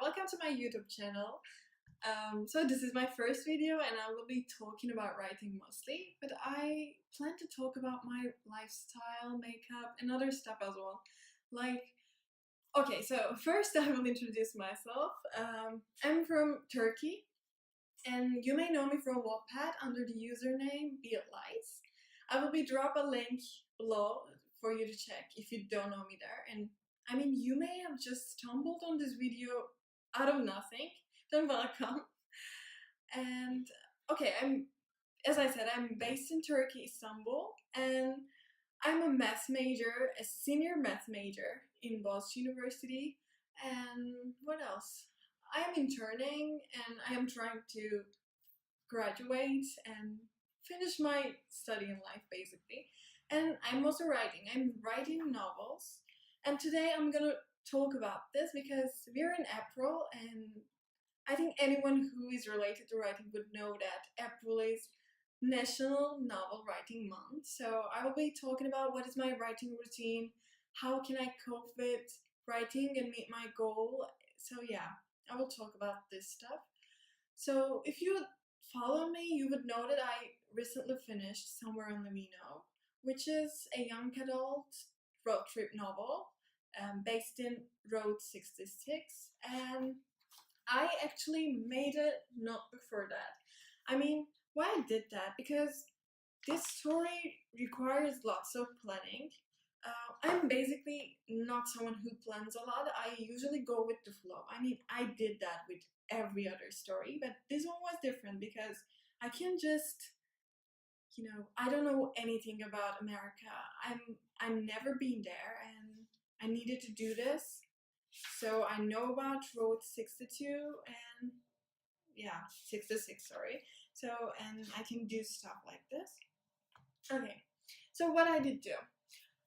welcome to my YouTube channel. So this is my first video and I will be talking about writing mostly, but I plan to talk about my lifestyle, makeup and other stuff as well. Okay, so first I will introduce myself. I'm from Turkey and you may know me from Wattpad under the username BeItLights. I will be drop a link below for you to check if you don't know me there. And I mean, you may have just stumbled on this video out of nothing. Then welcome. And okay, as I said, I'm based in Turkey, Istanbul, and I'm a math major, a senior math major in Boğaziçi University. And what else? I am interning and I am trying to graduate and finish my study in life basically. And I'm also writing. I'm writing novels. And today I'm gonna talk about this because we're in April and I think anyone who is related to writing would know that April is National Novel Writing Month. So I will be talking about what is my writing routine, how can I cope with writing and meet my goal. So yeah, I will talk about this stuff. So if you follow me, you would know that I recently finished Somewhere on Lamino, which is a young adult road trip novel based in Road 66, and I actually made it not before that. I mean, why I did that? Because this story requires lots of planning. I'm basically not someone who plans a lot. I usually go with the flow. I mean, I did that with every other story, but this one was different because I can just, I don't know anything about America. I'm never been there, and I needed to do this. So I know about Road 62 and yeah, 66, sorry. So, and I can do stuff like this. Okay, so what I did do.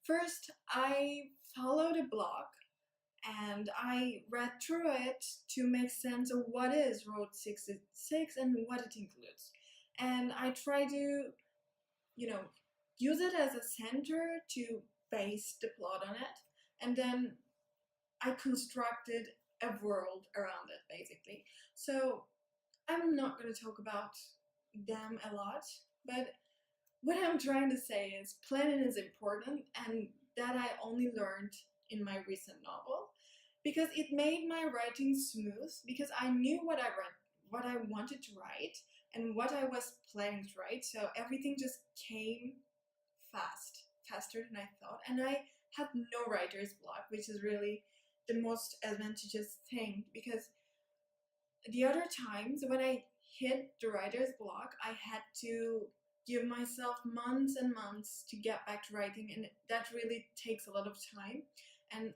First, I followed a blog and I read through it to make sense of what is Road 66 and what it includes. And I try to, use it as a center to base the plot on it. And then I constructed a world around it, basically. So I'm not going to talk about them a lot, but what I'm trying to say is planning is important, and that I only learned in my recent novel because it made my writing smooth because I knew what I read, what I wanted to write, and what I was planning to write. So everything just came faster than I thought, and I had no writer's block, which is really the most advantageous thing because the other times when I hit the writer's block, I had to give myself months and months to get back to writing, and that really takes a lot of time and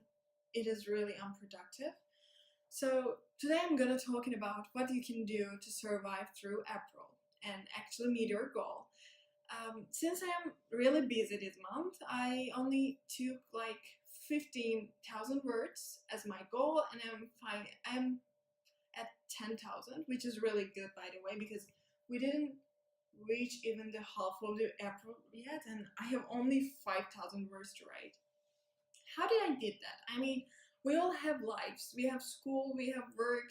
it is really unproductive. So today I'm gonna talking about what you can do to survive through April and actually meet your goal. Since I am really busy this month, I only took like 15,000 words as my goal, and I'm at 10,000, which is really good by the way, because we didn't reach even the half of the April yet, and I have only 5,000 words to write. How did I did that? I mean, we all have lives, we have school, we have work,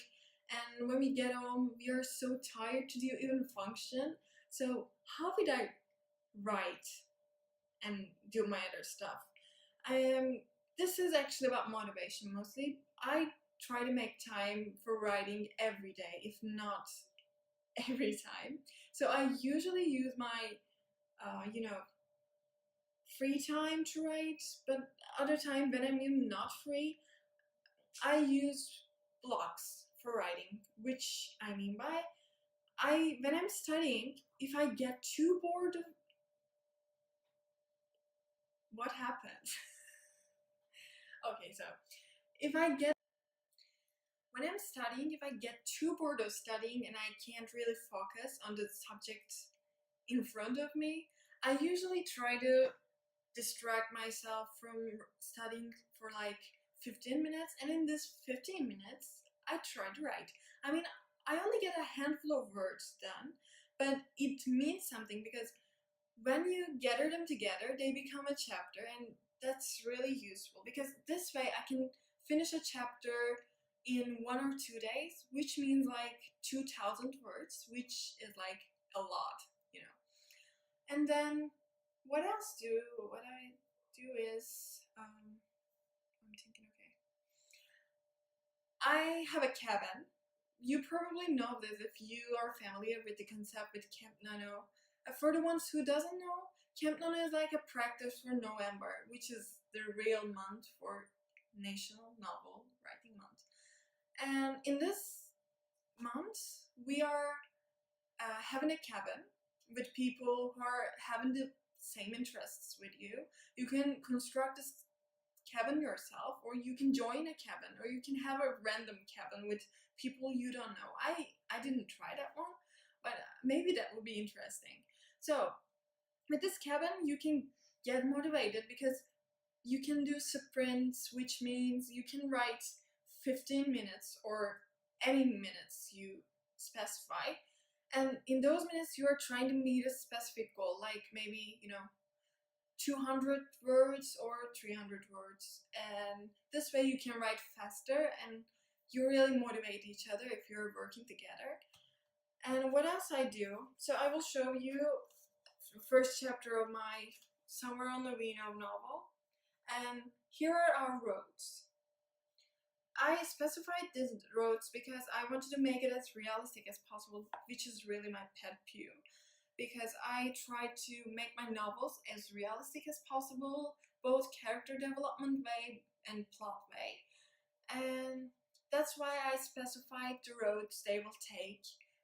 and when we get home, we are so tired to do even function. So how did I write and do my other stuff? This is actually about motivation mostly. I try to make time for writing every day, if not every time. So I usually use my, free time to write, but other time when I'm not free, I use blocks for writing, which I mean by, when I'm studying, if I get too bored of what happens? Okay, so when I'm studying, if I get too bored of studying and I can't really focus on the subject in front of me, I usually try to distract myself from studying for like 15 minutes, and in this 15 minutes, I try to write. I mean, I only get a handful of words done, but it means something because when you gather them together, they become a chapter, and that's really useful because this way I can finish a chapter in 1 or 2 days, which means like 2,000 words, which is like a lot, you know. And then what I do is, I'm thinking, okay. I have a cabin. You probably know this if you are familiar with the concept with Camp Nano. For the ones who doesn't know, Camp Nano is like a practice for November, which is the real month for National Novel Writing Month. And in this month, we are having a cabin with people who are having the same interests with you. You can construct this cabin yourself, or you can join a cabin, or you can have a random cabin with people you don't know. I didn't try that one, but maybe that would be interesting. So with this cabin, you can get motivated because you can do sprints, which means you can write 15 minutes or any minutes you specify. And in those minutes, you are trying to meet a specific goal, like maybe, 200 words or 300 words. And this way you can write faster and you really motivate each other if you're working together. And what else I do? So I will show you the first chapter of my Somewhere on the Vino novel. And here are our roads. I specified these roads because I wanted to make it as realistic as possible, which is really my pet peeve. Because I try to make my novels as realistic as possible, both character development way and plot way. And that's why I specified the roads they will take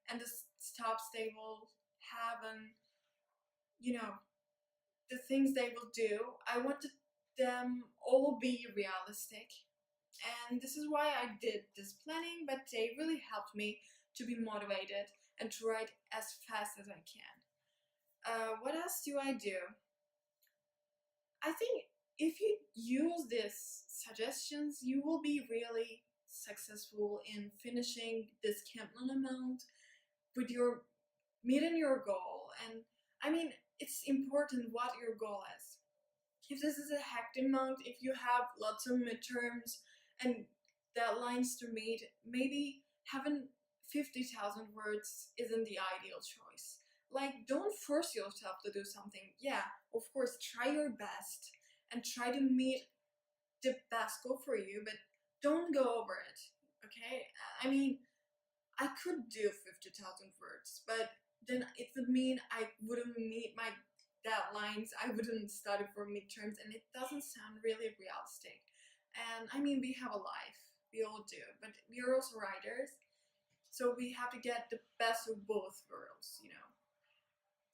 and the stops they will have, and the things they will do. I wanted them all be realistic. And this is why I did this planning, but they really helped me to be motivated and to write as fast as I can. What else do I do? I think if you use these suggestions, you will be really successful in finishing this Camp Nano amount with meeting your goal. And I mean, it's important what your goal is. If this is a hectic month, if you have lots of midterms and deadlines to meet, maybe having 50,000 words isn't the ideal choice. Like, don't force yourself to do something. Yeah, of course, try your best and try to meet the best goal for you, but don't go over it, okay? I mean, I could do 50,000 words, but then it would mean I wouldn't meet my deadlines, I wouldn't study for midterms, and it doesn't sound really realistic. And I mean, we have a life, we all do, but we are also writers, so we have to get the best of both worlds,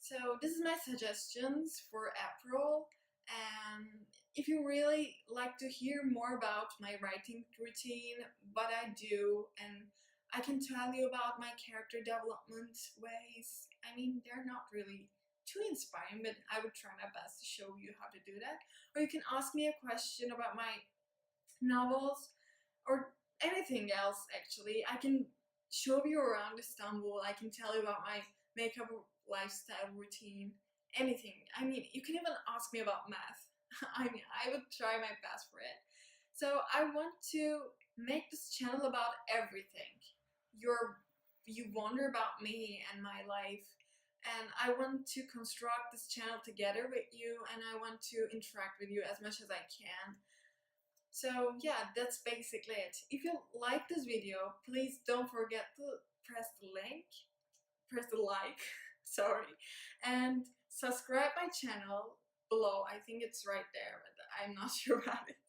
So this is my suggestions for April, and if you really like to hear more about my writing routine, what I do, and I can tell you about my character development ways. I mean, they're not really too inspiring, but I would try my best to show you how to do that. Or you can ask me a question about my novels or anything else, actually. I can show you around Istanbul. I can tell you about my makeup lifestyle routine, anything. I mean, you can even ask me about math. I mean, I would try my best for it. So I want to make this channel about everything. You wonder about me and my life, and I want to construct this channel together with you, and I want to interact with you as much as I can. So yeah, that's basically it. If you like this video, please don't forget to press the like, sorry, and subscribe my channel below. I think it's right there, but I'm not sure about it.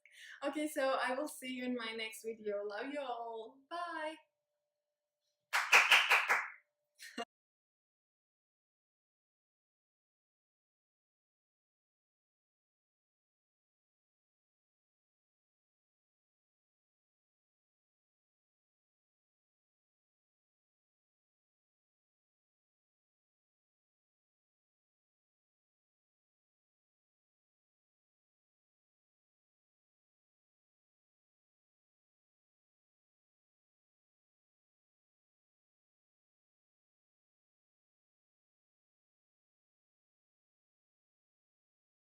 Okay, so I will see you in my next video. Love you all. Bye!